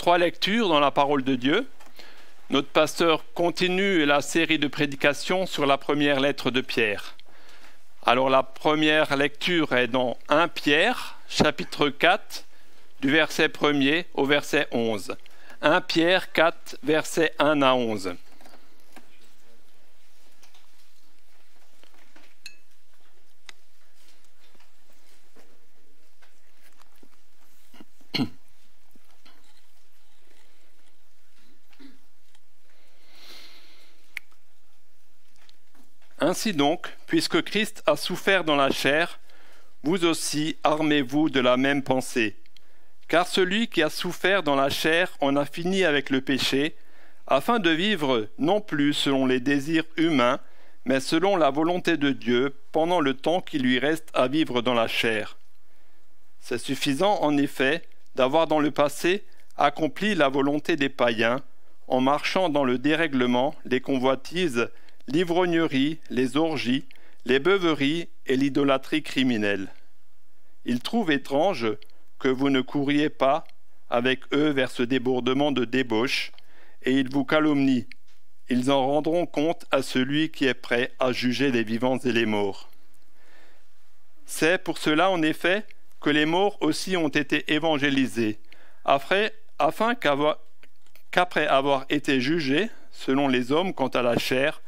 3 lectures dans la parole de Dieu. Notre pasteur continue la série de prédications sur la première lettre de Pierre. Alors la première lecture est dans 1 Pierre, chapitre 4, du verset 1er au verset 11. 1 Pierre 4, versets 1 à 11. Ainsi donc, puisque Christ a souffert dans la chair, vous aussi armez-vous de la même pensée. Car celui qui a souffert dans la chair en a fini avec le péché, afin de vivre non plus selon les désirs humains, mais selon la volonté de Dieu, pendant le temps qui lui reste à vivre dans la chair. C'est suffisant, en effet, d'avoir dans le passé accompli la volonté des païens, en marchant dans le dérèglement, les convoitises, l'ivrognerie, les orgies, les beuveries et l'idolâtrie criminelle. Ils trouvent étrange que vous ne couriez pas avec eux vers ce débordement de débauche, et ils vous calomnient. Ils en rendront compte à celui qui est prêt à juger les vivants et les morts. C'est pour cela, en effet, que les morts aussi ont été évangélisés, afin qu'après avoir été jugés, selon les hommes quant à la chair,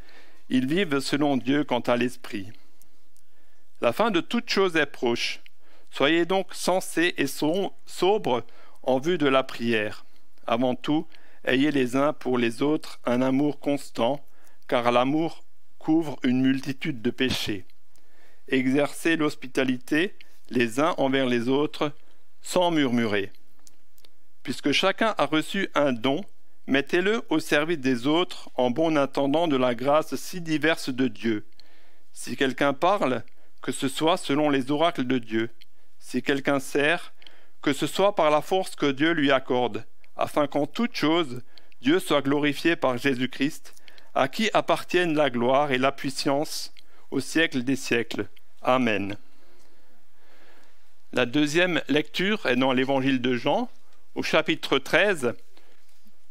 ils vivent selon Dieu quant à l'esprit. La fin de toute chose est proche. Soyez donc sensés et sobres en vue de la prière. Avant tout, ayez les uns pour les autres un amour constant, car l'amour couvre une multitude de péchés. Exercez l'hospitalité les uns envers les autres, sans murmurer. Puisque chacun a reçu un don, mettez-le au service des autres en bon intendant de la grâce si diverse de Dieu. Si quelqu'un parle, que ce soit selon les oracles de Dieu. Si quelqu'un sert, que ce soit par la force que Dieu lui accorde, afin qu'en toute chose, Dieu soit glorifié par Jésus-Christ, à qui appartiennent la gloire et la puissance au siècle des siècles. Amen. La deuxième lecture est dans l'Évangile de Jean, au chapitre 13,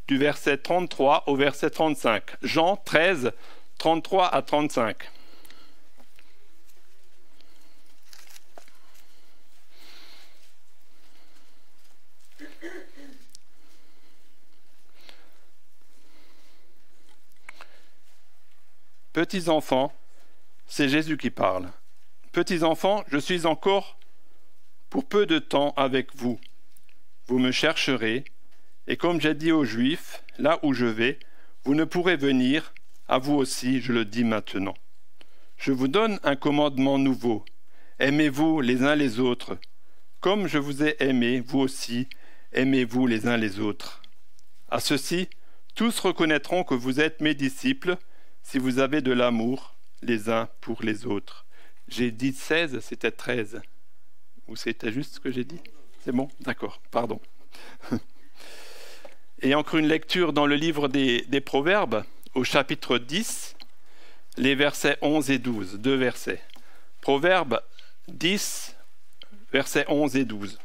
du verset 33 au verset 35. Jean 13, 33 à 35. Petits enfants, c'est Jésus qui parle. Petits enfants, je suis encore pour peu de temps avec vous. Vous me chercherez, et comme j'ai dit aux Juifs, là où je vais, vous ne pourrez venir, à vous aussi, je le dis maintenant. Je vous donne un commandement nouveau. Aimez-vous les uns les autres. Comme je vous ai aimé, vous aussi, aimez-vous les uns les autres. À ceci, tous reconnaîtront que vous êtes mes disciples, si vous avez de l'amour les uns pour les autres. J'ai dit 16, c'était 13. Ou c'était juste ce que j'ai dit? C'est bon? D'accord, pardon. Et encore une lecture dans le livre des Proverbes, au chapitre 10, les versets 11 et 12, 2 versets. Proverbes 10, versets 11 et 12.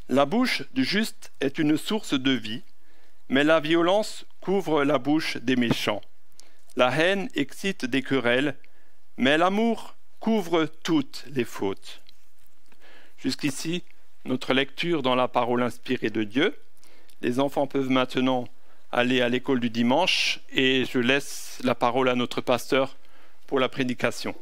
La bouche du juste est une source de vie, mais la violence couvre la bouche des méchants. La haine excite des querelles, mais l'amour couvre toutes les fautes. Jusqu'ici, notre lecture dans la parole inspirée de Dieu. Les enfants peuvent maintenant aller à l'école du dimanche et je laisse la parole à notre pasteur pour la prédication.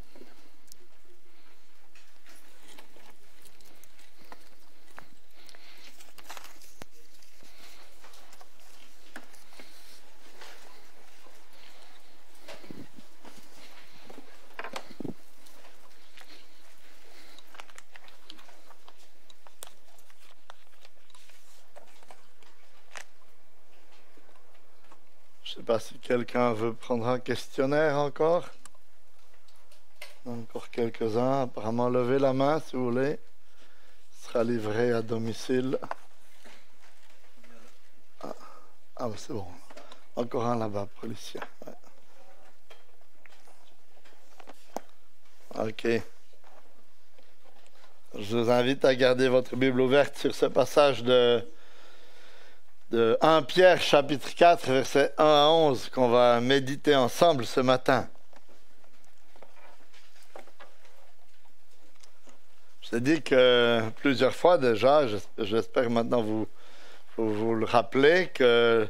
Je ne sais pas si quelqu'un veut prendre un questionnaire encore. Encore quelques-uns. Apparemment, levez la main si vous voulez. Ce sera livré à domicile. Ah c'est bon. Encore un là-bas pour Lucien. Ouais. Ok. Je vous invite à garder votre Bible ouverte sur ce passage de 1 Pierre chapitre 4, versets 1 à 11 qu'on va méditer ensemble ce matin. Je vous ai dit que plusieurs fois déjà, j'espère maintenant vous le rappeler, que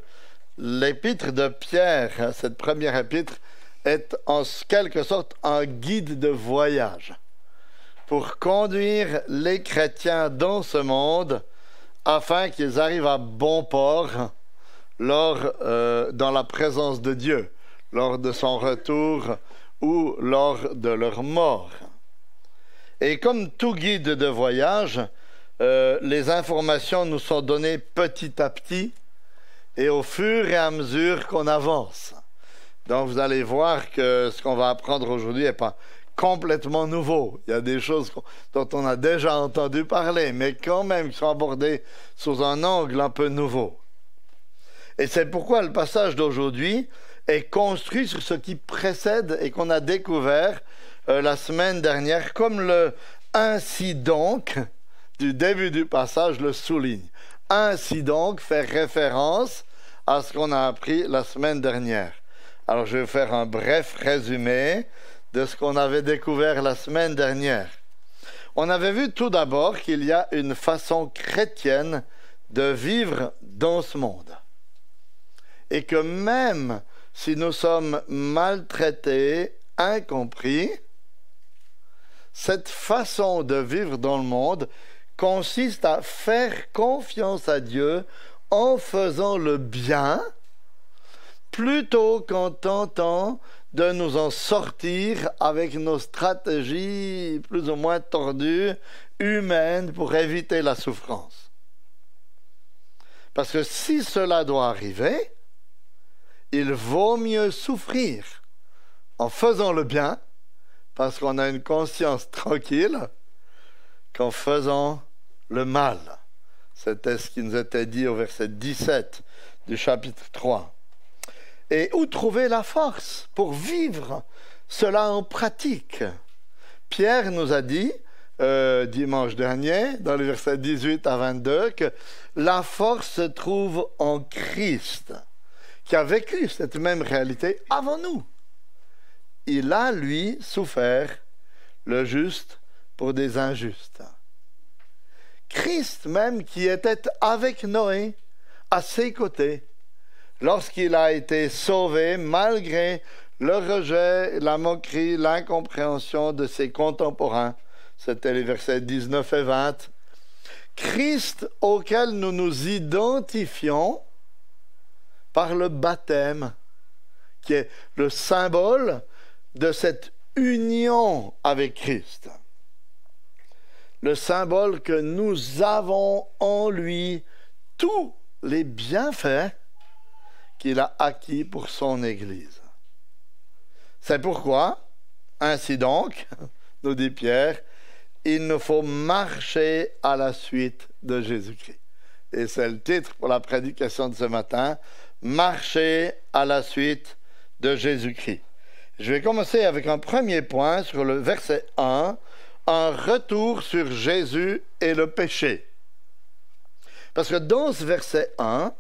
l'épître de Pierre, cette première épître, est en quelque sorte un guide de voyage pour conduire les chrétiens dans ce monde afin qu'ils arrivent à bon port dans la présence de Dieu, lors de son retour ou lors de leur mort. Et comme tout guide de voyage, les informations nous sont données petit à petit et au fur et à mesure qu'on avance. Donc vous allez voir que ce qu'on va apprendre aujourd'hui n'est pas complètement nouveau. Il y a des choses dont on a déjà entendu parler, mais quand même qui sont abordées sous un angle un peu nouveau. Et c'est pourquoi le passage d'aujourd'hui est construit sur ce qui précède et qu'on a découvert la semaine dernière, comme le « ainsi donc » du début du passage le souligne. « Ainsi donc » fait référence à ce qu'on a appris la semaine dernière. Alors je vais faire un bref résumé de ce qu'on avait découvert la semaine dernière. On avait vu tout d'abord qu'il y a une façon chrétienne de vivre dans ce monde. Et que même si nous sommes maltraités, incompris, cette façon de vivre dans le monde consiste à faire confiance à Dieu en faisant le bien, plutôt qu'en tentant de nous en sortir avec nos stratégies plus ou moins tordues, humaines, pour éviter la souffrance. Parce que si cela doit arriver, il vaut mieux souffrir en faisant le bien, parce qu'on a une conscience tranquille, qu'en faisant le mal. C'était ce qui nous était dit au verset 17 du chapitre 3. Et où trouver la force pour vivre cela en pratique? Pierre nous a dit, dimanche dernier, dans les versets 18 à 22, que la force se trouve en Christ, qui a vécu cette même réalité avant nous. Il a, lui, souffert le juste pour des injustes. Christ même qui était avec Noé, à ses côtés, lorsqu'il a été sauvé malgré le rejet, la moquerie, l'incompréhension de ses contemporains. C'était les versets 19 et 20. Christ auquel nous nous identifions par le baptême, qui est le symbole de cette union avec Christ. Le symbole que nous avons en lui tous les bienfaits qu'il a acquis pour son Église. C'est pourquoi, ainsi donc, nous dit Pierre, il nous faut marcher à la suite de Jésus-Christ. Et c'est le titre pour la prédication de ce matin, marcher à la suite de Jésus-Christ. Je vais commencer avec un premier point sur le verset 1, un retour sur Jésus et le péché. Parce que dans ce verset 1,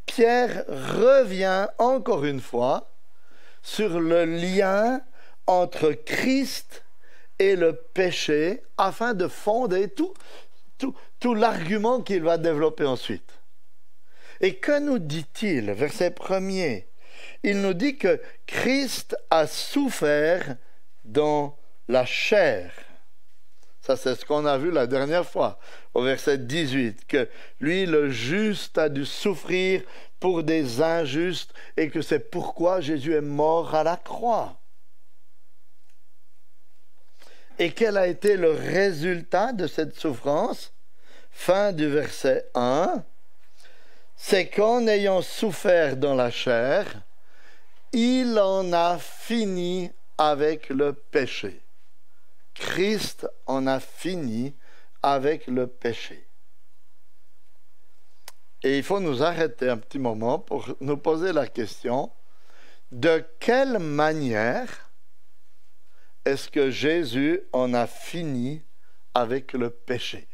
Pierre revient encore une fois sur le lien entre Christ et le péché afin de fonder tout l'argument qu'il va développer ensuite. Et que nous dit-il, verset 1er? Il nous dit que Christ a souffert dans la chair. Ça, c'est ce qu'on a vu la dernière fois, au verset 18, que lui, le juste, a dû souffrir pour des injustes et que c'est pourquoi Jésus est mort à la croix. Et quel a été le résultat de cette souffrance? Fin du verset 1, c'est qu'en ayant souffert dans la chair, il en a fini avec le péché. Christ en a fini avec le péché. Et il faut nous arrêter un petit moment pour nous poser la question, de quelle manière est-ce que Jésus en a fini avec le péché?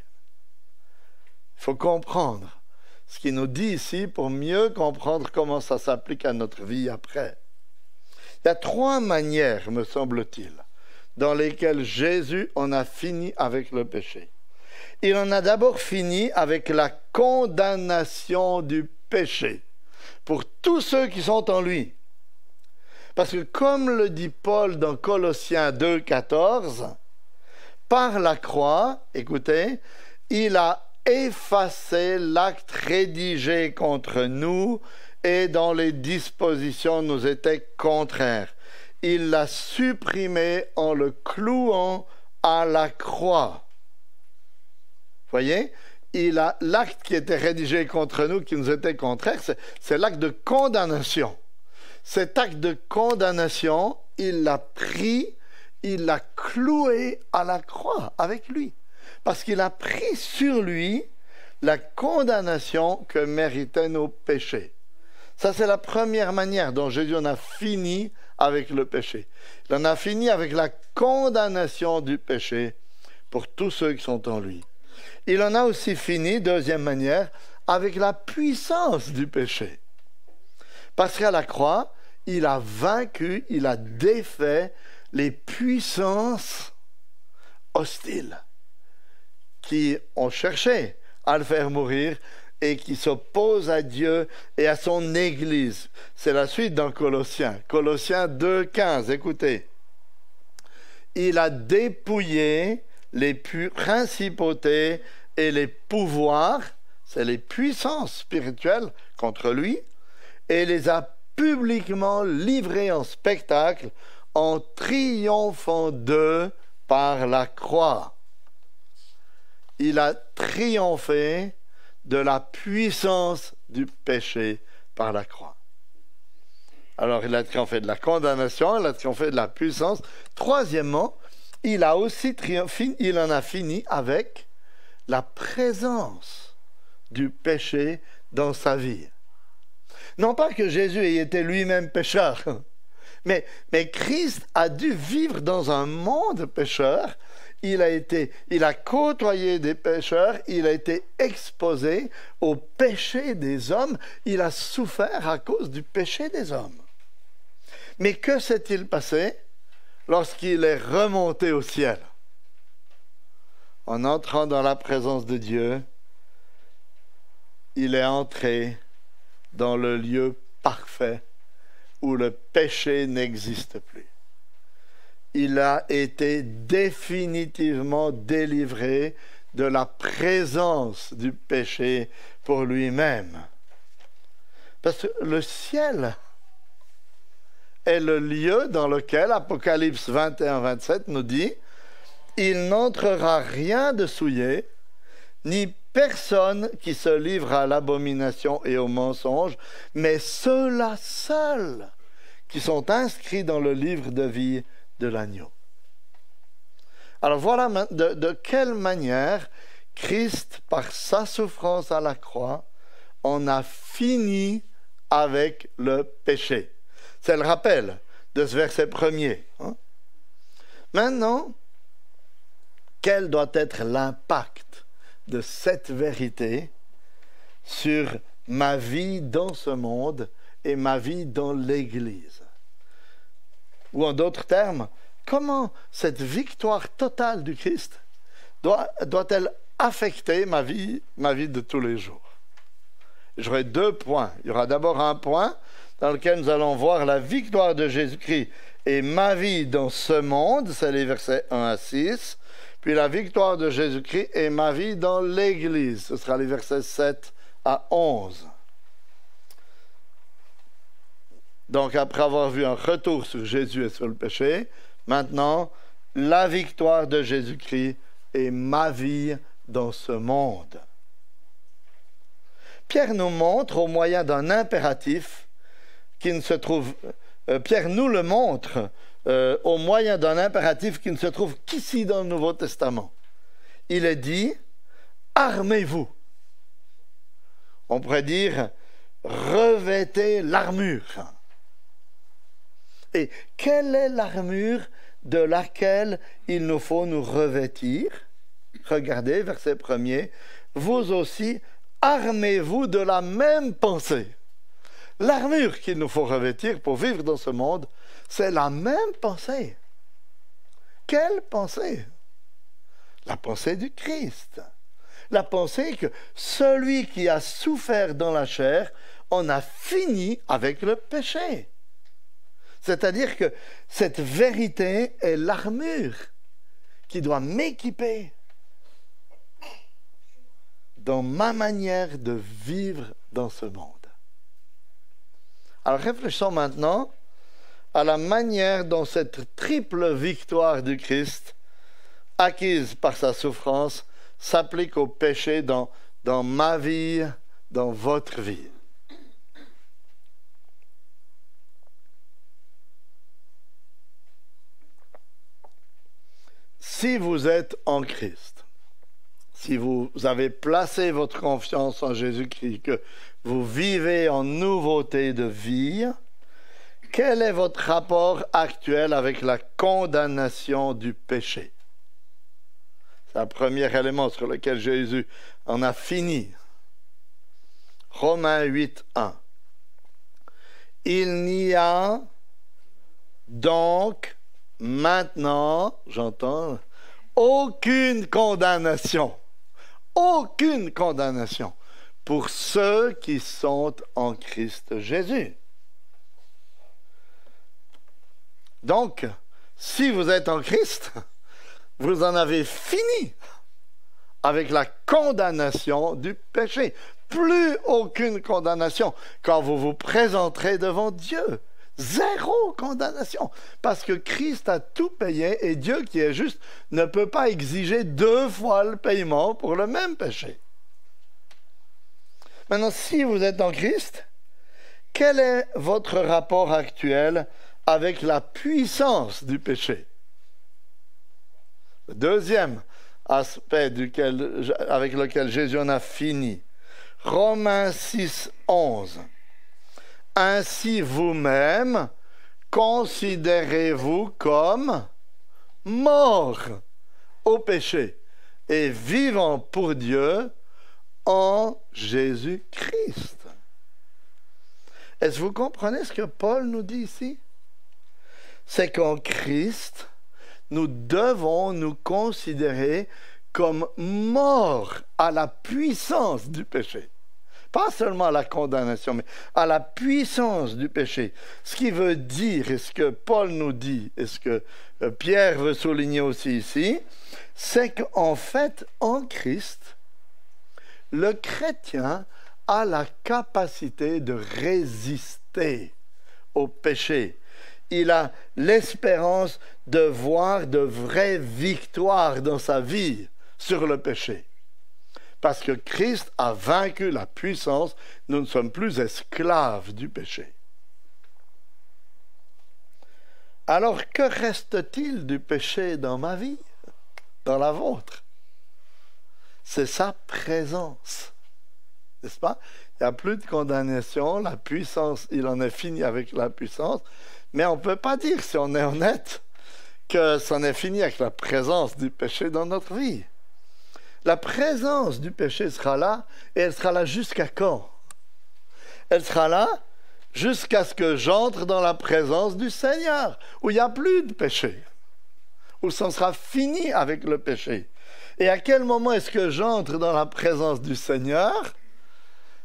Il faut comprendre ce qu'il nous dit ici pour mieux comprendre comment ça s'applique à notre vie après. Il y a 3 manières, me semble-t-il, dans lesquelles Jésus en a fini avec le péché. Il en a d'abord fini avec la condamnation du péché pour tous ceux qui sont en lui. Parce que comme le dit Paul dans Colossiens 2,14, par la croix, écoutez, il a effacé l'acte rédigé contre nous et dont les dispositions nous étaient contraires. Il l'a supprimé en le clouant à la croix. Voyez, l'acte qui était rédigé contre nous, qui nous était contraire, c'est l'acte de condamnation. Cet acte de condamnation, il l'a pris, il l'a cloué à la croix avec lui. Parce qu'il a pris sur lui la condamnation que méritaient nos péchés. Ça, c'est la première manière dont Jésus en a fini avec le péché. Il en a fini avec la condamnation du péché pour tous ceux qui sont en lui. Il en a aussi fini, deuxième manière, avec la puissance du péché. Parce qu'à la croix, il a vaincu, il a défait les puissances hostiles qui ont cherché à le faire mourir et qui s'opposent à Dieu et à son Église. C'est la suite dans Colossiens. Colossiens 2,15, écoutez. Il a dépouillé les principautés et les pouvoirs, c'est les puissances spirituelles contre lui, et les a publiquement livrés en spectacle en triomphant d'eux par la croix. Il a triomphé de la puissance du péché par la croix. Alors, il a triomphé de la condamnation, il a triomphé de la puissance. Troisièmement, il a aussi triomphé, il en a fini avec la présence du péché dans sa vie. Non pas que Jésus ait été lui-même pécheur, mais Christ a dû vivre dans un monde pécheur. Il a côtoyé des pécheurs, il a été exposé au péché des hommes, il a souffert à cause du péché des hommes. Mais que s'est-il passé lorsqu'il est remonté au ciel? En entrant dans la présence de Dieu, il est entré dans le lieu parfait où le péché n'existe plus. Il a été définitivement délivré de la présence du péché pour lui-même. Parce que le ciel est le lieu dans lequel Apocalypse 21-27 nous dit « Il n'entrera rien de souillé, ni personne qui se livre à l'abomination et au mensonge, mais ceux-là seuls qui sont inscrits dans le livre de vie de l'agneau. » Alors voilà de quelle manière Christ, par sa souffrance à la croix, en a fini avec le péché. C'est le rappel de ce verset premier. Maintenant, quel doit être l'impact de cette vérité sur ma vie dans ce monde et ma vie dans l'Église? Ou en d'autres termes, comment cette victoire totale du Christ doit-elle affecter ma vie de tous les jours? J'aurai 2 points. Il y aura d'abord un point dans lequel nous allons voir la victoire de Jésus-Christ et ma vie dans ce monde, c'est les versets 1 à 6. Puis la victoire de Jésus-Christ et ma vie dans l'Église, ce sera les versets 7 à 11. Donc, après avoir vu un retour sur Jésus et sur le péché, maintenant, la victoire de Jésus-Christ et ma vie dans ce monde. Pierre nous montre au moyen d'un impératif qui ne se trouve... Pierre nous le montre au moyen d'un impératif qui ne se trouve qu'ici dans le Nouveau Testament. Il est dit « Armez-vous ». On pourrait dire, revêtez l'armure. Et quelle est l'armure de laquelle il nous faut nous revêtir? Regardez, verset 1er, vous aussi, armez-vous de la même pensée. L'armure qu'il nous faut revêtir pour vivre dans ce monde, c'est la même pensée. Quelle pensée? La pensée du Christ. La pensée que celui qui a souffert dans la chair, on a fini avec le péché. C'est-à-dire que cette vérité est l'armure qui doit m'équiper dans ma manière de vivre dans ce monde. Alors réfléchissons maintenant à la manière dont cette triple victoire du Christ, acquise par sa souffrance, s'applique au péché dans ma vie, dans votre vie. Si vous êtes en Christ, si vous avez placé votre confiance en Jésus-Christ, que vous vivez en nouveauté de vie, quel est votre rapport actuel avec la condamnation du péché? C'est le premier élément sur lequel Jésus en a fini. Romains 8, 1. Il n'y a donc maintenant, j'entends, aucune condamnation pour ceux qui sont en Christ Jésus. Donc, si vous êtes en Christ, vous en avez fini avec la condamnation du péché. Plus aucune condamnation quand vous vous présenterez devant Dieu. Zéro condamnation. Parce que Christ a tout payé et Dieu qui est juste ne peut pas exiger 2 fois le paiement pour le même péché. Maintenant, si vous êtes en Christ, quel est votre rapport actuel avec la puissance du péché? Le deuxième aspect avec lequel Jésus en a fini. Romains 6, 11. Ainsi vous-même, considérez-vous comme morts au péché et vivants pour Dieu en Jésus-Christ. Est-ce que vous comprenez ce que Paul nous dit ici? C'est qu'en Christ, nous devons nous considérer comme morts à la puissance du péché. Pas seulement à la condamnation, mais à la puissance du péché. Ce qui veut dire, et ce que Paul nous dit, et ce que Pierre veut souligner aussi ici, c'est qu'en fait, en Christ, le chrétien a la capacité de résister au péché. Il a l'espérance de voir de vraies victoires dans sa vie sur le péché. Parce que Christ a vaincu la puissance, nous ne sommes plus esclaves du péché. Alors, que reste-t-il du péché dans ma vie, dans la vôtre? C'est sa présence, n'est-ce pas? Il n'y a plus de condamnation, la puissance, il en est fini avec la puissance, mais on ne peut pas dire, si on est honnête, que c'en est fini avec la présence du péché dans notre vie. La présence du péché sera là, et elle sera là jusqu'à quand? Elle sera là jusqu'à ce que j'entre dans la présence du Seigneur, où il n'y a plus de péché, où ça sera fini avec le péché. Et à quel moment est-ce que j'entre dans la présence du Seigneur?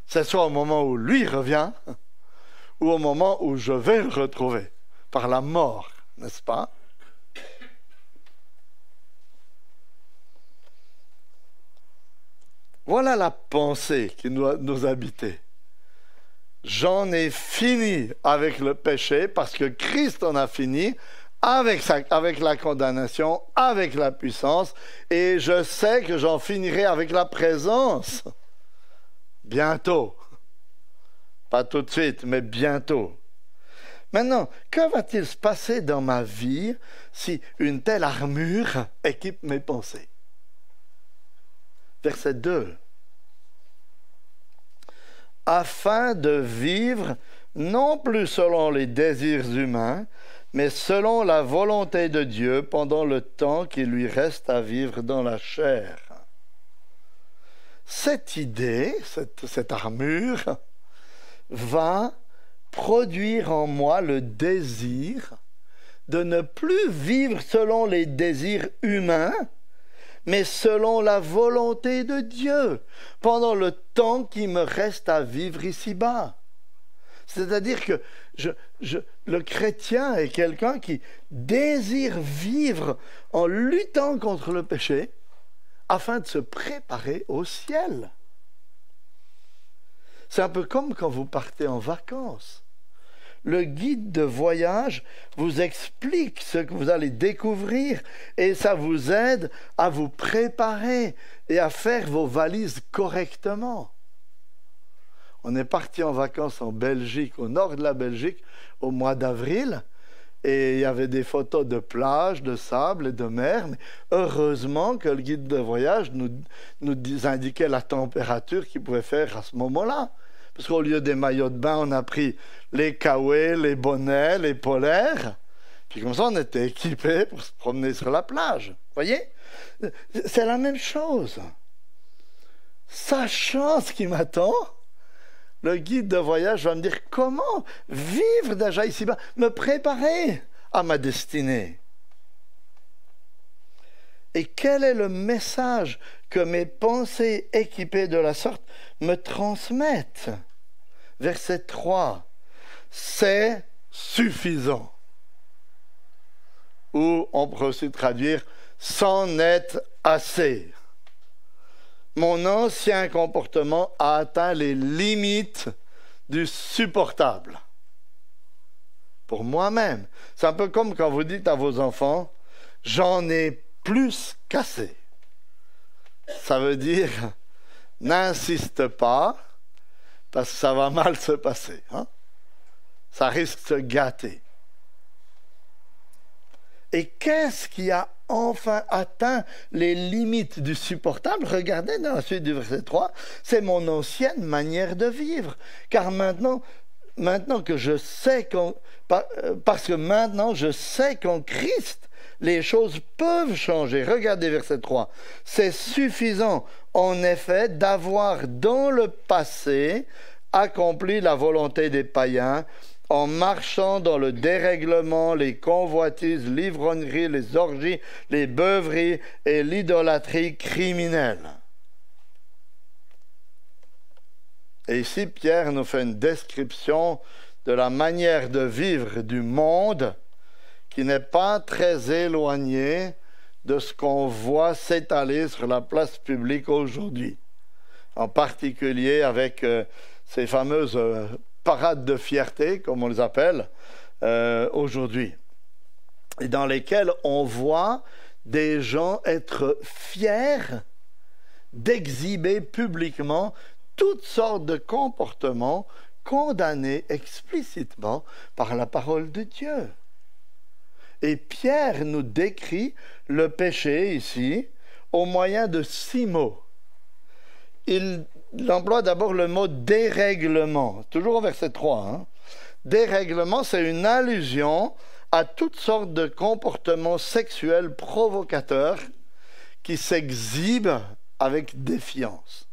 C'est soit au moment où lui revient, ou au moment où je vais le retrouver, par la mort, n'est-ce pas? Voilà la pensée qui doit nous habiter. J'en ai fini avec le péché parce que Christ en a fini avec la condamnation, avec la puissance, et je sais que j'en finirai avec la présence. Bientôt. Pas tout de suite, mais bientôt. Maintenant, que va-t-il se passer dans ma vie si une telle armure équipe mes pensées? Verset 2. afin de vivre non plus selon les désirs humains, mais selon la volonté de Dieu pendant le temps qu'il lui reste à vivre dans la chair. Cette idée, cette armure, va produire en moi le désir de ne plus vivre selon les désirs humains, mais selon la volonté de Dieu, pendant le temps qui me reste à vivre ici-bas. C'est-à-dire que le chrétien est quelqu'un qui désire vivre en luttant contre le péché afin de se préparer au ciel. C'est un peu comme quand vous partez en vacances. Le guide de voyage vous explique ce que vous allez découvrir et ça vous aide à vous préparer et à faire vos valises correctement. On est parti en vacances en Belgique, au nord de la Belgique, au mois d'avril, et il y avait des photos de plages, de sable et de mer. Mais heureusement que le guide de voyage nous indiquait la température qu'il pouvait faire à ce moment-là. Parce qu'au lieu des maillots de bain, on a pris les kawés, les bonnets, les polaires. Puis comme ça, on était équipés pour se promener sur la plage. Vous voyez? C'est la même chose. Sachant ce qui m'attend, le guide de voyage va me dire comment vivre déjà ici-bas, me préparer à ma destinée. Et quel est le message que mes pensées équipées de la sorte me transmettent? Verset 3. C'est suffisant. Ou on peut aussi traduire c'en est assez. Mon ancien comportement a atteint les limites du supportable. Pour moi-même. C'est un peu comme quand vous dites à vos enfants « j'en ai plus qu'assez ». Ça veut dire « n'insiste pas parce que ça va mal se passer. Hein? Ça risque de se gâter. » Et qu'est-ce qui a enfin atteint les limites du supportable? Regardez dans la suite du verset 3, c'est mon ancienne manière de vivre. Car maintenant que je sais parce que maintenant je sais qu'en Christ, les choses peuvent changer. Regardez verset 3. C'est suffisant, en effet, d'avoir dans le passé accompli la volonté des païens, en marchant dans le dérèglement, les convoitises, l'ivrognerie, les orgies, les beuveries et l'idolâtrie criminelle. Et ici, Pierre nous fait une description de la manière de vivre du monde qui n'est pas très éloignée de ce qu'on voit s'étaler sur la place publique aujourd'hui. En particulier avec ces fameuses parades de fierté, comme on les appelle, aujourd'hui. Et dans lesquelles on voit des gens être fiers d'exhiber publiquement toutes sortes de comportements condamnés explicitement par la parole de Dieu. Et Pierre nous décrit le péché ici au moyen de 6 mots. Il emploie d'abord le mot dérèglement, toujours au verset 3. Hein. Dérèglement, c'est une allusion à toutes sortes de comportements sexuels provocateurs qui s'exhibent avec défiance.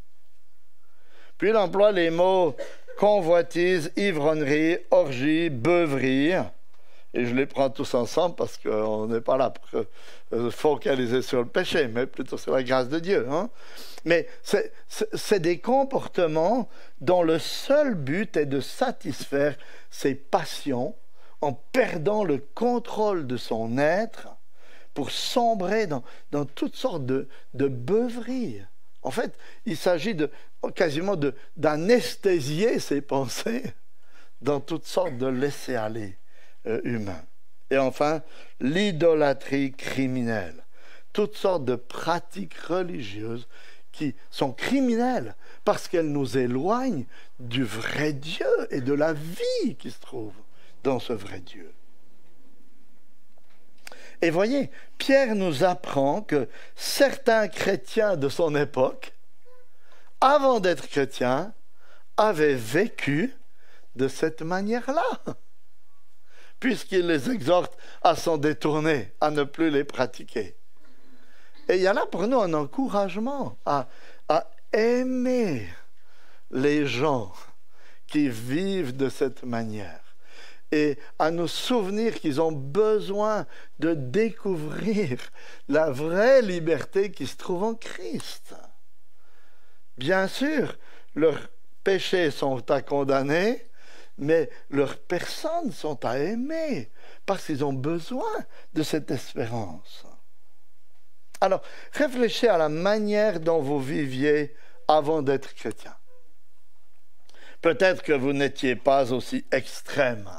Puis il emploie les mots convoitise, ivrognerie, orgie, beuverie. Et je les prends tous ensemble parce qu'on n'est pas là pour focaliser sur le péché, mais plutôt sur la grâce de Dieu. Hein? Mais c'est des comportements dont le seul but est de satisfaire ses passions en perdant le contrôle de son être pour sombrer dans toutes sortes de beuveries. En fait, il s'agit quasiment d'anesthésier ses pensées dans toutes sortes de laisser-aller humain. Et enfin, l'idolâtrie criminelle. Toutes sortes de pratiques religieuses qui sont criminelles parce qu'elles nous éloignent du vrai Dieu et de la vie qui se trouve dans ce vrai Dieu. Et voyez, Pierre nous apprend que certains chrétiens de son époque, avant d'être chrétiens, avaient vécu de cette manière-là, puisqu'il les exhorte à s'en détourner, à ne plus les pratiquer. Et il y a là pour nous un encouragement à aimer les gens qui vivent de cette manière et à nous souvenir qu'ils ont besoin de découvrir la vraie liberté qui se trouve en Christ. Bien sûr, leurs péchés sont à condamner, mais leurs personnes sont à aimer parce qu'ils ont besoin de cette espérance. Alors, réfléchissez à la manière dont vous viviez avant d'être chrétien. Peut-être que vous n'étiez pas aussi extrême.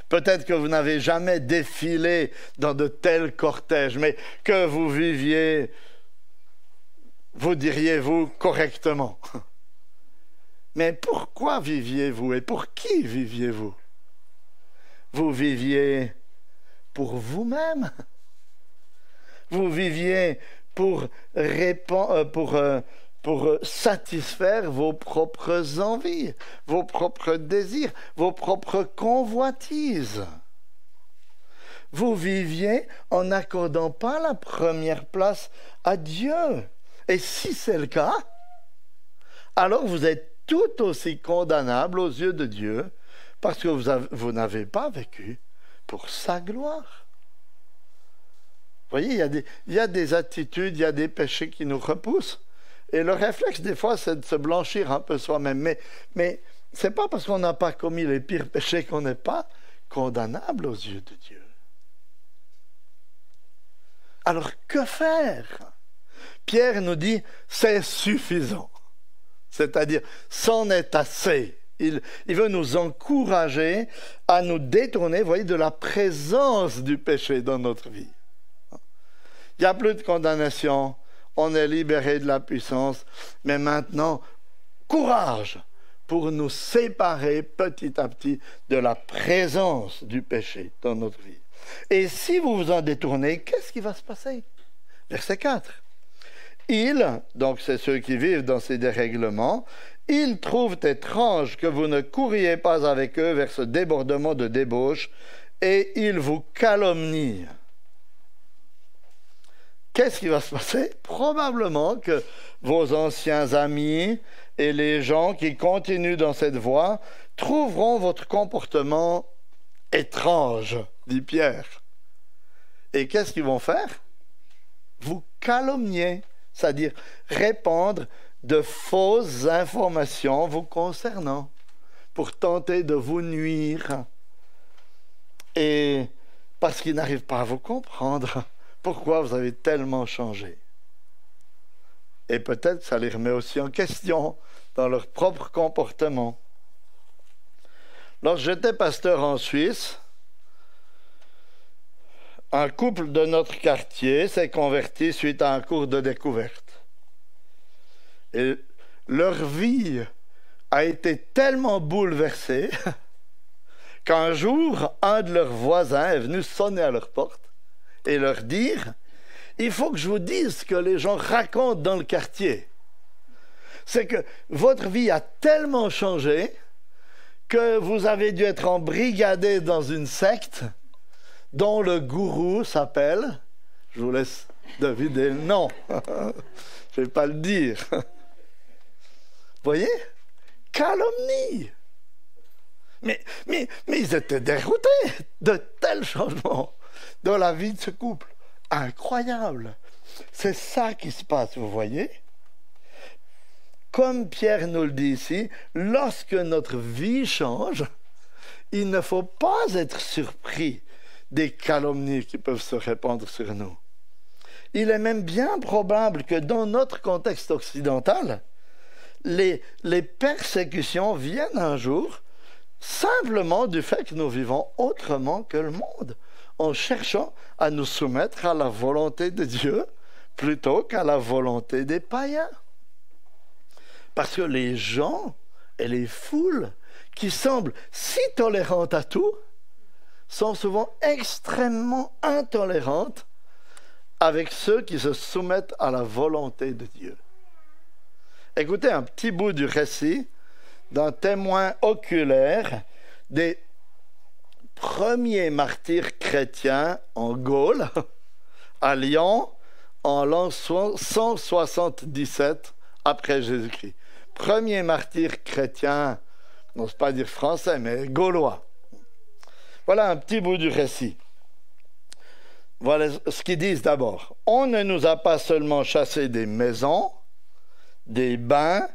Peut-être que vous n'avez jamais défilé dans de tels cortèges, mais que vous viviez, vous diriez-vous, correctement. Mais pourquoi viviez-vous et pour qui viviez-vous? Vous viviez pour vous-même. Vous viviez pour satisfaire vos propres envies, vos propres désirs, vos propres convoitises. Vous viviez en n'accordant pas la première place à Dieu. Et si c'est le cas, alors vous êtes tout aussi condamnable aux yeux de Dieu parce que vous n'avez pas vécu pour sa gloire. Vous voyez, il y a des attitudes, il y a des péchés qui nous repoussent. Et le réflexe, des fois, c'est de se blanchir un peu soi-même. Mais ce n'est pas parce qu'on n'a pas commis les pires péchés qu'on n'est pas condamnable aux yeux de Dieu. Alors, que faire? Pierre nous dit, c'est suffisant. C'est-à-dire, c'en est assez. Il veut nous encourager à nous détourner, vous voyez, de la présence du péché dans notre vie. Il n'y a plus de condamnation, on est libéré de la puissance, mais maintenant, courage pour nous séparer petit à petit de la présence du péché dans notre vie. Et si vous vous en détournez, qu'est-ce qui va se passer? Verset 4. Ils, donc c'est ceux qui vivent dans ces dérèglements, ils trouvent étrange que vous ne couriez pas avec eux vers ce débordement de débauche et ils vous calomnient. Qu'est-ce qui va se passer? Probablement que vos anciens amis et les gens qui continuent dans cette voie trouveront votre comportement étrange, dit Pierre. Et qu'est-ce qu'ils vont faire? Vous calomnier, c'est-à-dire répandre de fausses informations vous concernant pour tenter de vous nuire. Et parce qu'ils n'arrivent pas à vous comprendre. Pourquoi vous avez tellement changé? Et peut-être que ça les remet aussi en question dans leur propre comportement. Lorsque j'étais pasteur en Suisse, un couple de notre quartier s'est converti suite à un cours de découverte. Et leur vie a été tellement bouleversée qu'un jour, un de leurs voisins est venu sonner à leur porte et leur dire, il faut que je vous dise ce que les gens racontent dans le quartier. C'est que votre vie a tellement changé que vous avez dû être embrigadé dans une secte dont le gourou s'appelle, je vous laisse deviner le nom, je ne vais pas le dire. Vous voyez? Calomnie. Mais ils étaient déroutés de tels changements dans la vie de ce couple. Incroyable. C'est ça qui se passe, vous voyez? Comme Pierre nous le dit ici, lorsque notre vie change, il ne faut pas être surpris des calomnies qui peuvent se répandre sur nous. Il est même bien probable que dans notre contexte occidental, les persécutions viennent un jour simplement du fait que nous vivons autrement que le monde, en cherchant à nous soumettre à la volonté de Dieu plutôt qu'à la volonté des païens. Parce que les gens et les foules qui semblent si tolérantes à tout sont souvent extrêmement intolérantes avec ceux qui se soumettent à la volonté de Dieu. Écoutez un petit bout du récit d'un témoin oculaire des premiers martyrs chrétiens en Gaule, à Lyon, en l'an 177 après Jésus-Christ. Premier martyr chrétien, n'ose pas dire français, mais gaulois. Voilà un petit bout du récit. Voilà ce qu'ils disent d'abord. On ne nous a pas seulement chassés des maisons, des bains,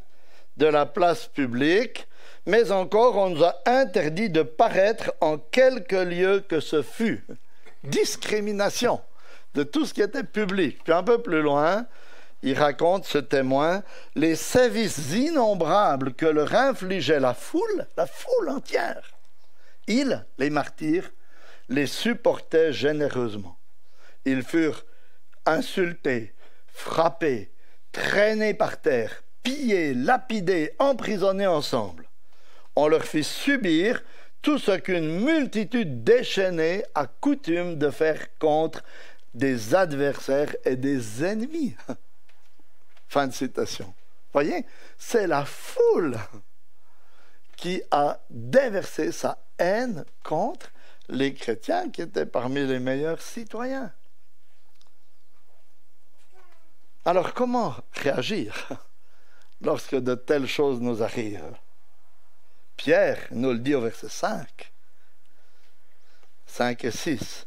de la place publique, mais encore on nous a interdit de paraître en quelque lieu que ce fût. Discrimination de tout ce qui était public. Puis un peu plus loin, il raconte, ce témoin, les sévices innombrables que leur infligeait la foule entière. Ils, les martyrs, les supportaient généreusement. Ils furent insultés, frappés, traînés par terre, pillés, lapidés, emprisonnés ensemble. On leur fit subir tout ce qu'une multitude déchaînée a coutume de faire contre des adversaires et des ennemis. Fin de citation. Voyez, c'est la foule qui a déversé sa haine contre les chrétiens qui étaient parmi les meilleurs citoyens. Alors comment réagir lorsque de telles choses nous arrivent? Pierre nous le dit au verset 5 et 6.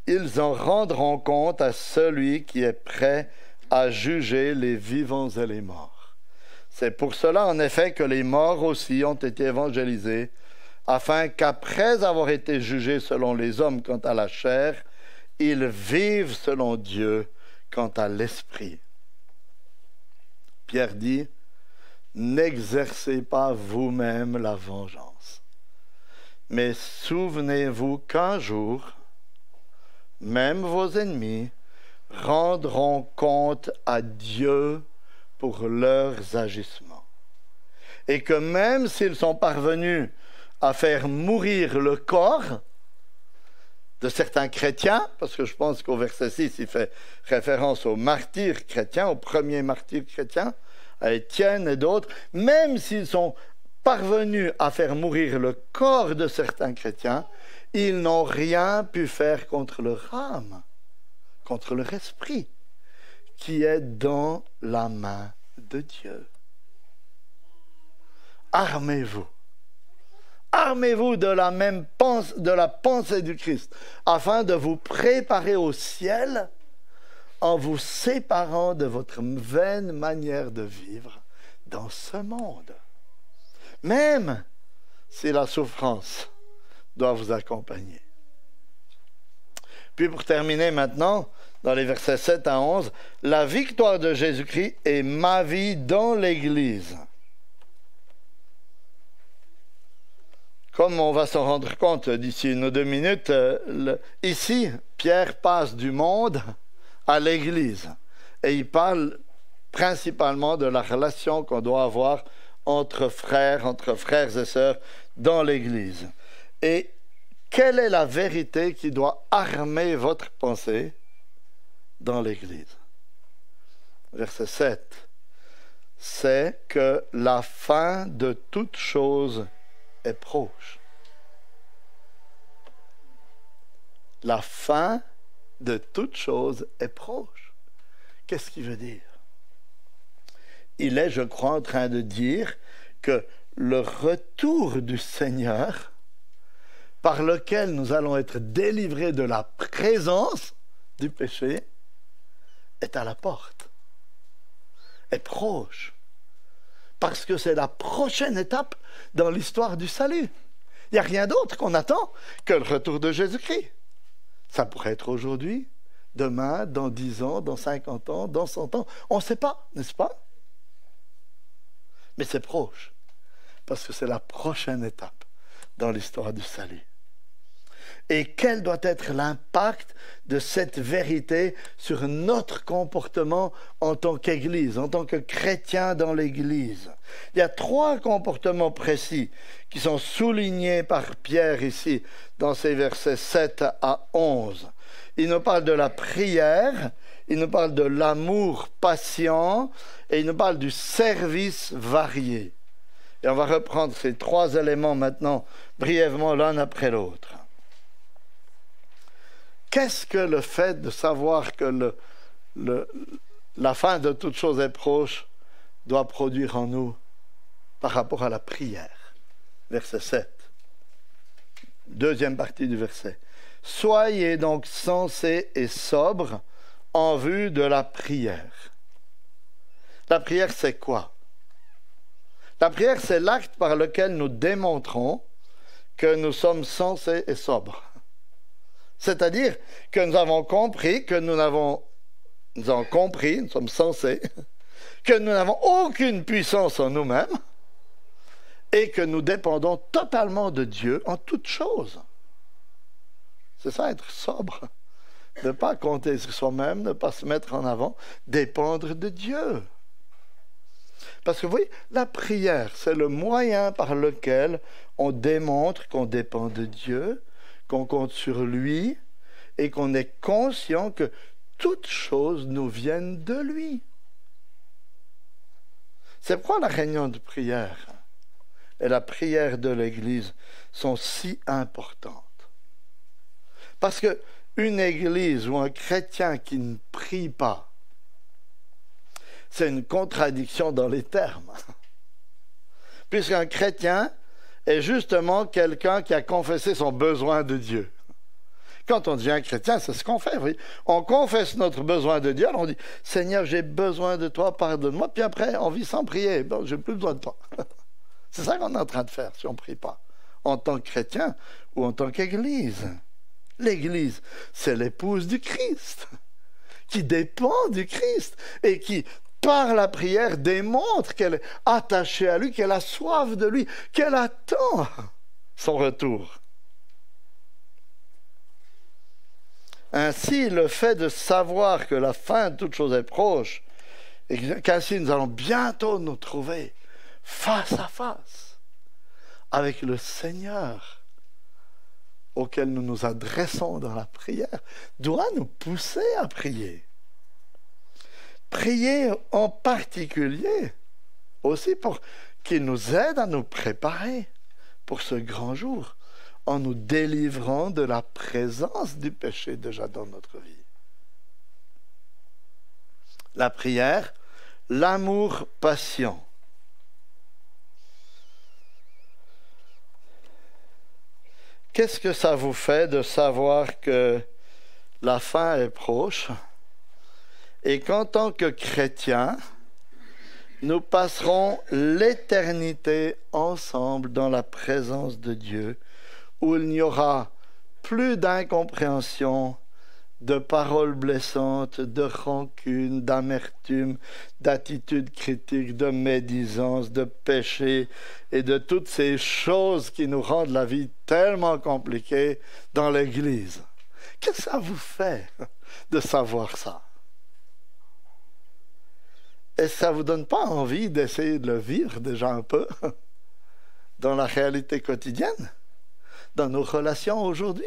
Ils en rendront compte à celui qui est prêt à juger les vivants et les morts. C'est pour cela, en effet, que les morts aussi ont été évangélisés, afin qu'après avoir été jugés selon les hommes quant à la chair, ils vivent selon Dieu quant à l'esprit. Pierre dit, n'exercez pas vous-même la vengeance, mais souvenez-vous qu'un jour, même vos ennemis rendront compte à Dieu pour leurs agissements. Et que même s'ils sont parvenus à faire mourir le corps de certains chrétiens, parce que je pense qu'au verset 6, il fait référence aux martyrs chrétiens, aux premiers martyrs chrétiens, à Étienne et d'autres, même s'ils sont parvenus à faire mourir le corps de certains chrétiens, ils n'ont rien pu faire contre leur âme, contre leur esprit, qui est dans la main de Dieu. Armez-vous. Armez-vous de la pensée du Christ, afin de vous préparer au ciel en vous séparant de votre vaine manière de vivre dans ce monde. Même si la souffrance doit vous accompagner. Puis pour terminer maintenant, dans les versets 7 à 11, la victoire de Jésus-Christ est ma vie dans l'Église. Comme on va s'en rendre compte d'ici 1 ou 2 minutes, ici, Pierre passe du monde à l'Église. Et il parle principalement de la relation qu'on doit avoir entre frères et sœurs dans l'Église. Et quelle est la vérité qui doit armer votre pensée dans l'Église? Verset 7. C'est que la fin de toute chose est proche. La fin de toute chose est proche. Qu'est-ce qu'il veut dire? Il est, je crois, en train de dire que le retour du Seigneur, par lequel nous allons être délivrés de la présence du péché, est à la porte, est proche. Parce que c'est la prochaine étape dans l'histoire du salut. Il n'y a rien d'autre qu'on attend que le retour de Jésus-Christ. Ça pourrait être aujourd'hui, demain, dans 10 ans, dans 50 ans, dans 100 ans. On ne sait pas, n'est-ce pas? Mais c'est proche, parce que c'est la prochaine étape dans l'histoire du salut. Et quel doit être l'impact de cette vérité sur notre comportement en tant qu'Église, en tant que chrétien dans l'Église? Il y a 3 comportements précis qui sont soulignés par Pierre ici, dans ces versets 7 à 11. Il nous parle de la prière, il nous parle de l'amour patient et il nous parle du service varié. Et on va reprendre ces trois éléments maintenant, brièvement l'un après l'autre. Qu'est-ce que le fait de savoir que la fin de toute chose est proche doit produire en nous par rapport à la prière? Verset 7. Deuxième partie du verset. Soyez donc sensés et sobres en vue de la prière. La prière, c'est quoi? La prière, c'est l'acte par lequel nous démontrons que nous sommes sensés et sobres. C'est-à-dire que nous avons compris que nous sommes sensés, que nous n'avons aucune puissance en nous-mêmes et que nous dépendons totalement de Dieu en toutes choses. C'est ça, être sobre. Ne pas compter sur soi-même, ne pas se mettre en avant, dépendre de Dieu. Parce que vous voyez, la prière, c'est le moyen par lequel on démontre qu'on dépend de Dieu, qu'on compte sur lui et qu'on est conscient que toutes choses nous viennent de lui. C'est pourquoi la réunion de prière et la prière de l'Église sont si importantes. Parce qu'une Église ou un chrétien qui ne prie pas, c'est une contradiction dans les termes. Puisqu'un chrétien est justement quelqu'un qui a confessé son besoin de Dieu. Quand on devient chrétien, c'est ce qu'on fait. Oui. On confesse notre besoin de Dieu, alors on dit « Seigneur, j'ai besoin de toi, pardonne-moi », puis après, on vit sans prier. Bon, j'ai plus besoin de toi. C'est ça qu'on est en train de faire si on ne prie pas, en tant que chrétien ou en tant qu'Église. L'Église, c'est l'épouse du Christ, qui dépend du Christ et qui, par la prière, démontre qu'elle est attachée à lui, qu'elle a soif de lui, qu'elle attend son retour. Ainsi, le fait de savoir que la fin de toute chose est proche, et qu'ainsi nous allons bientôt nous trouver face à face avec le Seigneur auquel nous nous adressons dans la prière, doit nous pousser à prier. Prier en particulier aussi pour qu'il nous aide à nous préparer pour ce grand jour, en nous délivrant de la présence du péché déjà dans notre vie. La prière, l'amour patient. Qu'est-ce que ça vous fait de savoir que la fin est proche et qu'en tant que chrétiens, nous passerons l'éternité ensemble dans la présence de Dieu, où il n'y aura plus d'incompréhension, de paroles blessantes, de rancune, d'amertume, d'attitudes critiques, de médisance, de péché et de toutes ces choses qui nous rendent la vie tellement compliquée dans l'Église. Qu'est-ce que ça vous fait de savoir ça? Est-ce que ça ne vous donne pas envie d'essayer de le vivre déjà un peu dans la réalité quotidienne, dans nos relations aujourd'hui?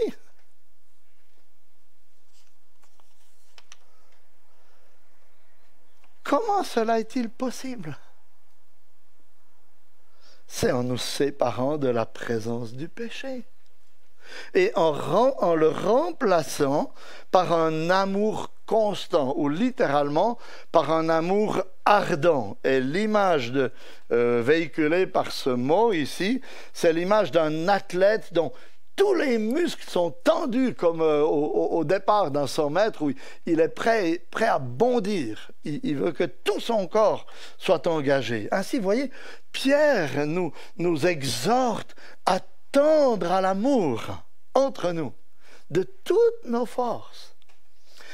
Comment cela est-il possible? C'est en nous séparant de la présence du péché et en le remplaçant par un amour constant, ou littéralement par un amour ardent. Et l'image véhiculée par ce mot ici, c'est l'image d'un athlète dont tous les muscles sont tendus comme au départ d'un 100 mètres où il est prêt à bondir. Il veut que tout son corps soit engagé. Ainsi, vous voyez, Pierre nous exhorte à tendre à l'amour entre nous de toutes nos forces.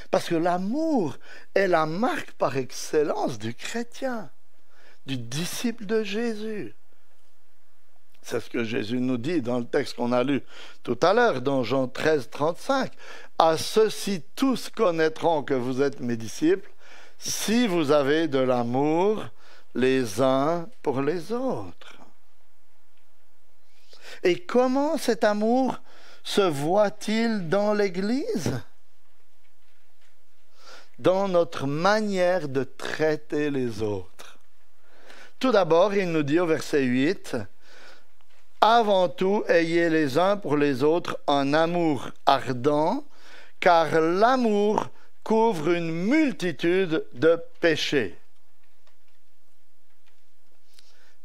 Parce que l'amour est la marque par excellence du chrétien, du disciple de Jésus. C'est ce que Jésus nous dit dans le texte qu'on a lu tout à l'heure, dans Jean 13, 35. « À ceux-ci tous connaîtront que vous êtes mes disciples, si vous avez de l'amour les uns pour les autres. » Et comment cet amour se voit-il dans l'Église? Dans notre manière de traiter les autres. Tout d'abord, il nous dit au verset 8, « Avant tout, ayez les uns pour les autres un amour ardent, car l'amour couvre une multitude de péchés. »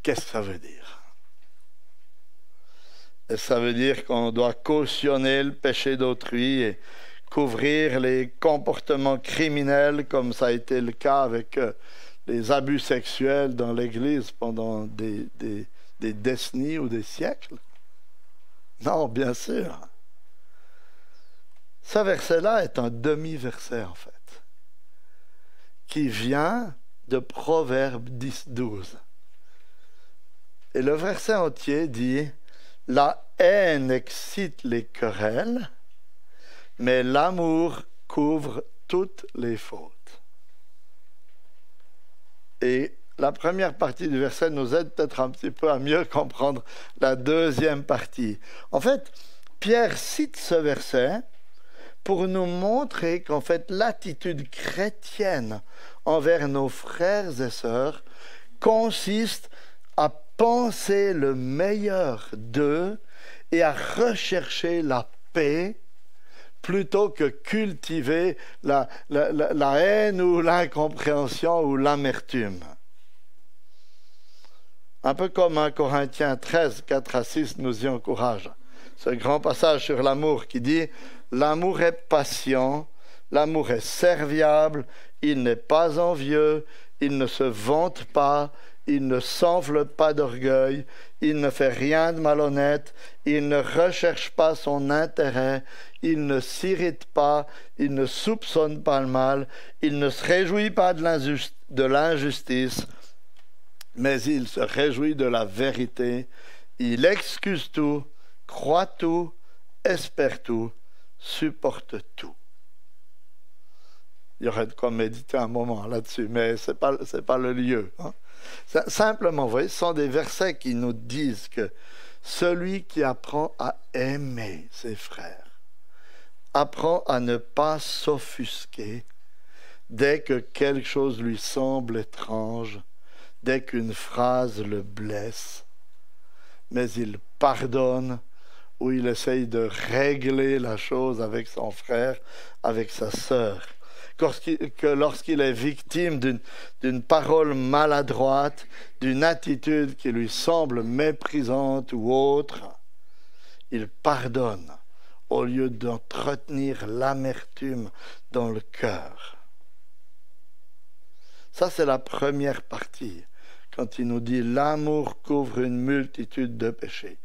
Qu'est-ce que ça veut dire? Et ça veut dire qu'on doit cautionner le péché d'autrui et couvrir les comportements criminels, comme ça a été le cas avec les abus sexuels dans l'Église pendant des décennies ou des siècles? Non, bien sûr. Ce verset-là est un demi-verset, en fait, qui vient de Proverbe 10-12. Et le verset entier dit « La haine excite les querelles, mais l'amour couvre toutes les fautes. » Et la première partie du verset nous aide peut-être un petit peu à mieux comprendre la deuxième partie. En fait, Pierre cite ce verset pour nous montrer qu'en fait, l'attitude chrétienne envers nos frères et sœurs consiste à penser le meilleur d'eux et à rechercher la paix plutôt que cultiver la haine ou l'incompréhension ou l'amertume. Un peu comme 1 Corinthiens 13, 4 à 6 nous y encourage. Ce grand passage sur l'amour qui dit « L'amour est patient, l'amour est serviable, il n'est pas envieux, il ne se vante pas, il ne s'enfle pas d'orgueil, il ne fait rien de malhonnête, il ne recherche pas son intérêt, il ne s'irrite pas, il ne soupçonne pas le mal, il ne se réjouit pas de l'injustice, mais il se réjouit de la vérité, il excuse tout, croit tout, espère tout, supporte tout. » Il y aurait de quoi méditer un moment là-dessus, mais ce n'est pas le lieu. Hein. Simplement, vous voyez, ce sont des versets qui nous disent que celui qui apprend à aimer ses frères apprend à ne pas s'offusquer dès que quelque chose lui semble étrange, dès qu'une phrase le blesse, mais il pardonne ou il essaye de régler la chose avec son frère, avec sa sœur. Que lorsqu'il est victime d'une parole maladroite, d'une attitude qui lui semble méprisante ou autre, il pardonne au lieu d'entretenir l'amertume dans le cœur. Ça, c'est la première partie, quand il nous dit « l'amour couvre une multitude de péchés ».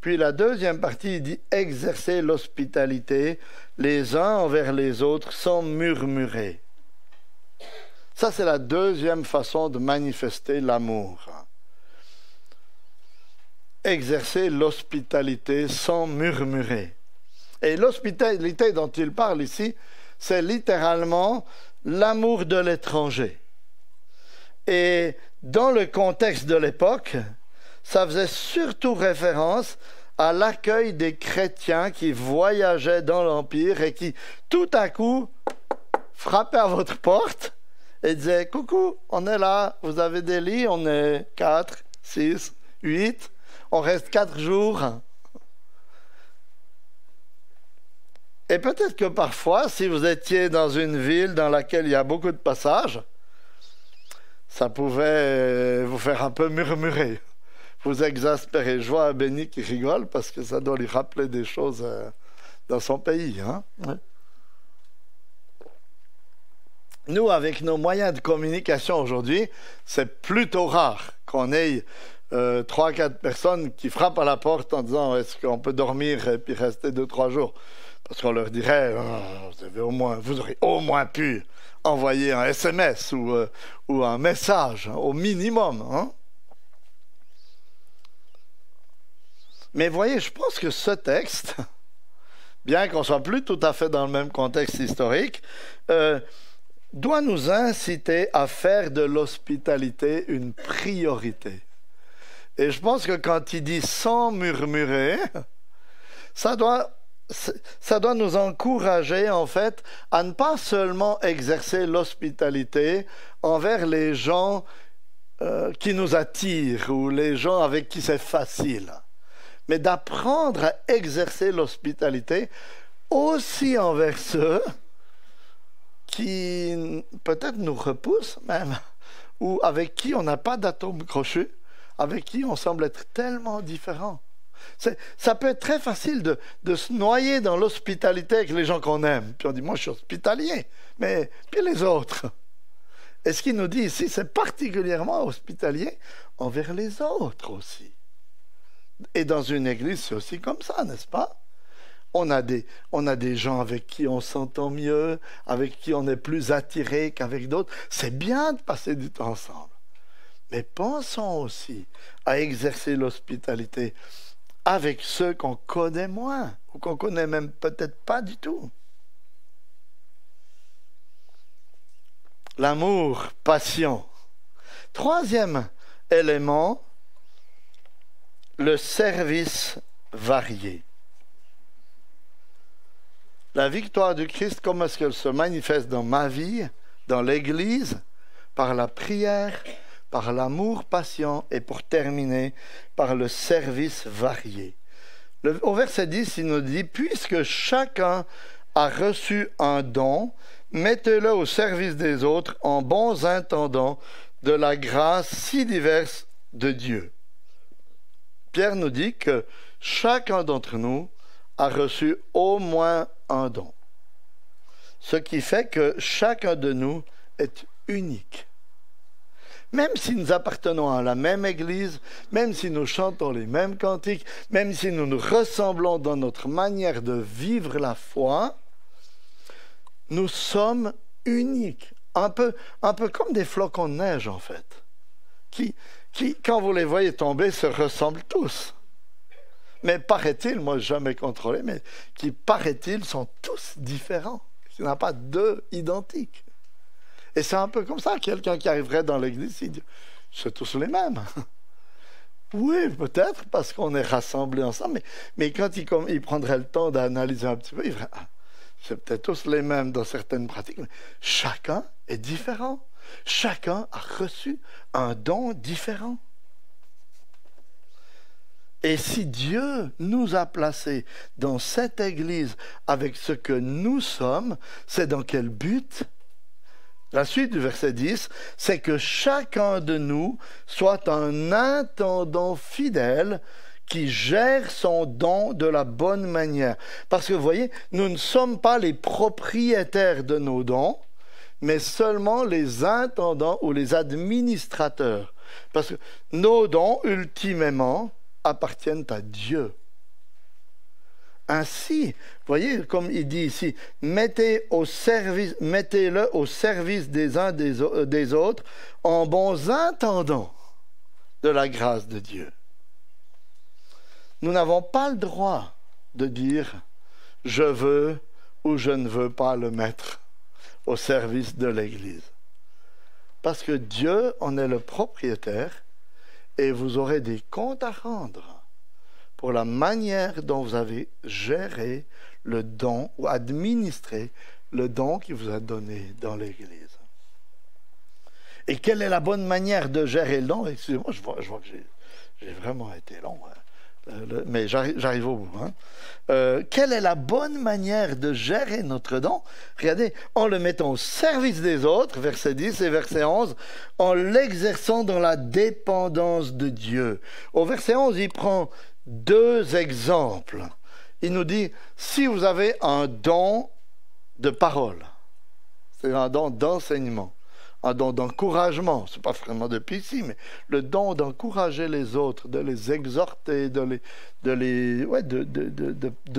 Puis la deuxième partie, il dit « exercer l'hospitalité les uns envers les autres sans murmurer ». Ça, c'est la deuxième façon de manifester l'amour. Exercer l'hospitalité sans murmurer. Et l'hospitalité dont il parle ici, c'est littéralement l'amour de l'étranger. Et dans le contexte de l'époque, ça faisait surtout référence à l'accueil des chrétiens qui voyageaient dans l'Empire et qui, tout à coup, frappaient à votre porte et disaient « Coucou, on est là, vous avez des lits, on est 4, 6, 8, on reste 4 jours. » Et peut-être que parfois, si vous étiez dans une ville dans laquelle il y a beaucoup de passages, ça pouvait vous faire un peu murmurer, vous exaspérer. Je vois Benny qui rigole parce que ça doit lui rappeler des choses dans son pays. Hein? Ouais. Nous, avec nos moyens de communication aujourd'hui, c'est plutôt rare qu'on ait 3-4 personnes qui frappent à la porte en disant « Est-ce qu'on peut dormir et puis rester 2-3 jours ?» Parce qu'on leur dirait vous aurez au moins pu envoyer un SMS ou un message, hein, au minimum. Hein? Mais voyez, je pense que ce texte, bien qu'on ne soit plus tout à fait dans le même contexte historique, doit nous inciter à faire de l'hospitalité une priorité. Et je pense que quand il dit « sans murmurer », ça doit nous encourager, en fait, à ne pas seulement exercer l'hospitalité envers les gens qui nous attirent ou les gens avec qui c'est facile, mais d'apprendre à exercer l'hospitalité aussi envers ceux qui peut-être nous repoussent même, ou avec qui on n'a pas d'atome crochu, avec qui on semble être tellement différents. Ça peut être très facile de se noyer dans l'hospitalité avec les gens qu'on aime. Puis on dit, moi je suis hospitalier, mais puis les autres. Et ce qu'il nous dit ici, c'est particulièrement hospitalier envers les autres aussi. Et dans une église, c'est aussi comme ça, n'est-ce pas? On a des gens avec qui on s'entend mieux, avec qui on est plus attiré qu'avec d'autres. C'est bien de passer du temps ensemble. Mais pensons aussi à exercer l'hospitalité avec ceux qu'on connaît moins, ou qu'on connaît même peut-être pas du tout. L'amour patient. Troisième élément, le service varié. La victoire du Christ, comment est-ce qu'elle se manifeste dans ma vie, dans l'Église? Par la prière, par l'amour patient et pour terminer, par le service varié. Au verset 10, il nous dit « Puisque chacun a reçu un don, mettez-le au service des autres en bons intendants de la grâce si diverse de Dieu. » Pierre nous dit que chacun d'entre nous a reçu au moins un don. Ce qui fait que chacun de nous est unique. Même si nous appartenons à la même église, même si nous chantons les mêmes cantiques, même si nous nous ressemblons dans notre manière de vivre la foi, nous sommes uniques. Un peu comme des flocons de neige, en fait, qui, quand vous les voyez tomber, se ressemblent tous. Mais paraît-il, moi je n'ai jamais contrôlé, mais qui paraît-il sont tous différents. Il n'y en a pas deux identiques. Et c'est un peu comme ça, quelqu'un qui arriverait dans l'église, il dit, c'est tous les mêmes. Oui, peut-être, parce qu'on est rassemblés ensemble, mais quand il prendrait le temps d'analyser un petit peu, il dirait, ah, c'est peut-être tous les mêmes dans certaines pratiques, mais chacun est différent. Chacun a reçu un don différent. Et si Dieu nous a placés dans cette église avec ce que nous sommes, c'est dans quel but? La suite du verset 10, c'est que chacun de nous soit un intendant fidèle qui gère son don de la bonne manière. Parce que vous voyez, nous ne sommes pas les propriétaires de nos dons, mais seulement les intendants ou les administrateurs. Parce que nos dons, ultimement, appartiennent à Dieu. Ainsi, vous voyez, comme il dit ici, mettez-le au service des uns des autres en bons intendants de la grâce de Dieu. Nous n'avons pas le droit de dire « je veux » ou « je ne veux pas le mettre au service de l'Église ». Parce que Dieu en est le propriétaire et vous aurez des comptes à rendre pour la manière dont vous avez géré le don ou administré le don qui vous a donné dans l'Église. Et quelle est la bonne manière de gérer le don? Excusez-moi, je vois que j'ai vraiment été long, hein. Mais j'arrive au bout. Hein. Quelle est la bonne manière de gérer notre don? Regardez, en le mettant au service des autres, verset 10 et verset 11, en l'exerçant dans la dépendance de Dieu. Au verset 11, il prend deux exemples. Il nous dit, si vous avez un don de parole, c'est un don d'enseignement, un don d'encouragement, c'est pas vraiment depuis ici, mais le don d'encourager les autres, de les exhorter, de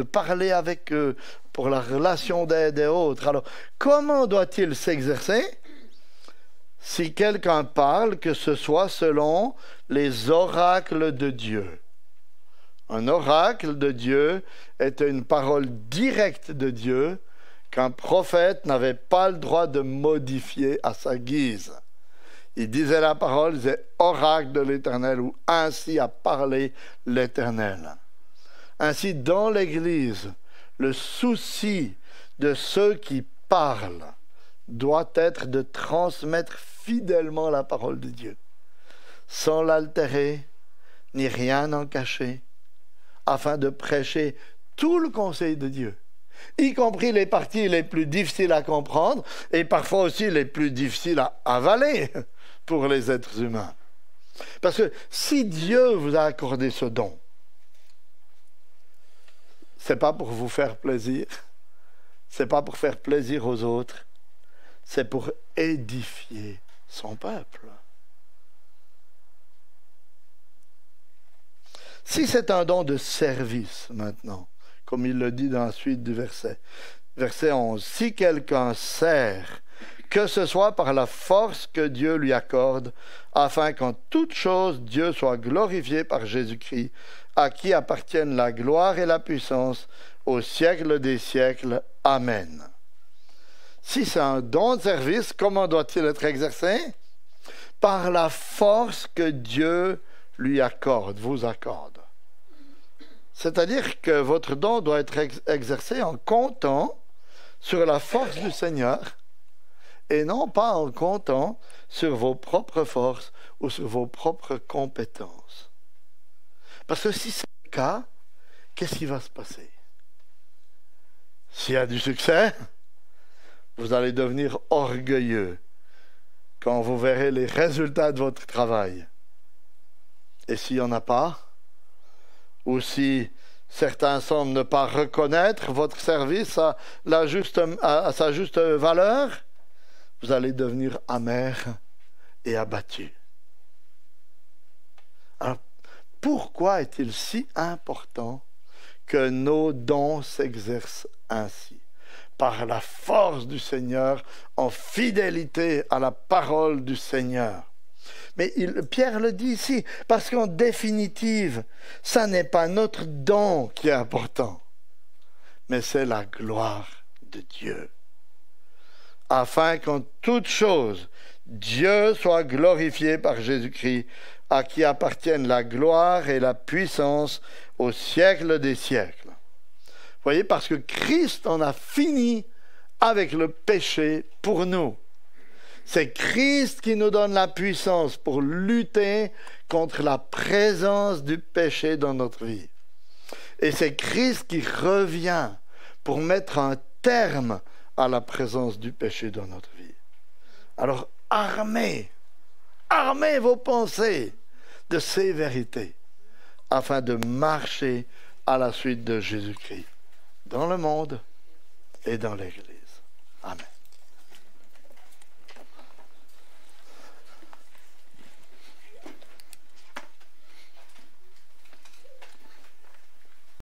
parler avec eux pour la relation d'aide et autres. Alors, comment doit-il s'exercer? Si quelqu'un parle, que ce soit selon les oracles de Dieu. Un oracle de Dieu est une parole directe de Dieu qu'un prophète n'avait pas le droit de modifier à sa guise. Il disait la parole, il disait oracle de l'Éternel ou ainsi a parlé l'Éternel. Ainsi, dans l'Église, le souci de ceux qui parlent doit être de transmettre fidèlement la parole de Dieu. sans l'altérer, ni rien en cacher, afin de prêcher tout le conseil de Dieu, y compris les parties les plus difficiles à comprendre et parfois aussi les plus difficiles à avaler pour les êtres humains. Parce que si Dieu vous a accordé ce don, c'est pas pour vous faire plaisir, c'est pas pour faire plaisir aux autres, c'est pour édifier son peuple. Si c'est un don de service maintenant, comme il le dit dans la suite du verset 11, si quelqu'un sert, que ce soit par la force que Dieu lui accorde, afin qu'en toute chose Dieu soit glorifié par Jésus-Christ, à qui appartiennent la gloire et la puissance au siècle des siècles. Amen. Si c'est un don de service, comment doit-il être exercé? Par la force que Dieu lui accorde, vous accorde. C'est-à-dire que votre don doit être exercé en comptant sur la force du Seigneur et non pas en comptant sur vos propres forces ou sur vos propres compétences. Parce que si c'est le cas, qu'est-ce qui va se passer? S'il y a du succès, vous allez devenir orgueilleux quand vous verrez les résultats de votre travail. Et s'il n'y en a pas, ou si certains semblent ne pas reconnaître votre service à sa juste valeur, vous allez devenir amer et abattu. Alors, pourquoi est-il si important que nos dons s'exercent ainsi? Par la force du Seigneur, en fidélité à la parole du Seigneur. Mais Pierre le dit ici, parce qu'en définitive, ça n'est pas notre don qui est important, mais c'est la gloire de Dieu. Afin qu'en toute chose, Dieu soit glorifié par Jésus-Christ, à qui appartiennent la gloire et la puissance au siècle des siècles. Vous voyez, parce que Christ en a fini avec le péché pour nous. C'est Christ qui nous donne la puissance pour lutter contre la présence du péché dans notre vie. Et c'est Christ qui revient pour mettre un terme à la présence du péché dans notre vie. Alors, armez vos pensées de ces vérités afin de marcher à la suite de Jésus-Christ dans le monde et dans l'Église. Amen.